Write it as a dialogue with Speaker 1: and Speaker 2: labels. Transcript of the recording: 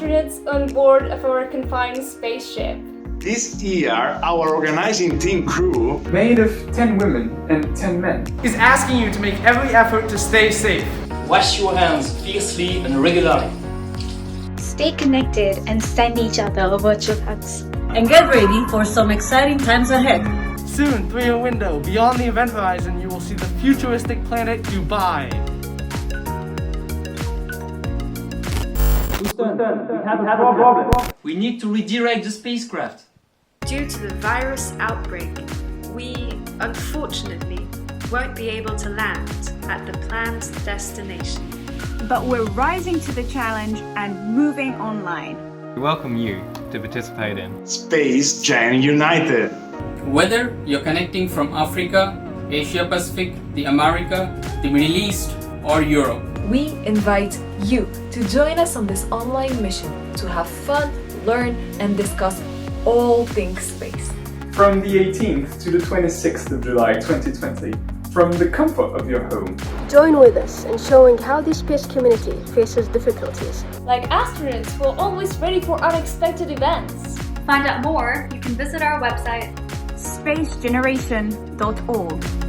Speaker 1: astronauts on board of our confined spaceship.
Speaker 2: This year, our organizing team crew,
Speaker 3: made of 10 women and 10 men,
Speaker 4: is asking you to make every effort to stay safe.
Speaker 5: Wash your hands fiercely and regularly.
Speaker 6: Stay connected and send each other virtual hugs.
Speaker 7: And get ready for some exciting times ahead.
Speaker 4: Soon, through your window, beyond the event horizon, you will see the futuristic planet Dubai.
Speaker 5: Houston, we have a problem. We need to redirect the spacecraft.
Speaker 8: Due to the virus outbreak, we unfortunately won't be able to land at the planned destination.
Speaker 9: But we're rising to the challenge and moving online.
Speaker 10: We welcome you to participate in
Speaker 2: SpaceGen United.
Speaker 11: Whether you're connecting from Africa, Asia Pacific, the America, the Middle East, or Europe,
Speaker 12: we invite you to join us on this online mission to have fun, learn, and discuss all things space.
Speaker 3: from the 18th to the 26th of July 2020, from the comfort of your home.
Speaker 13: Join with us in showing how the space community faces difficulties.
Speaker 1: Like astronauts, we're always ready for unexpected events.
Speaker 14: Find out more, you can visit our website
Speaker 9: SpaceGeneration.org.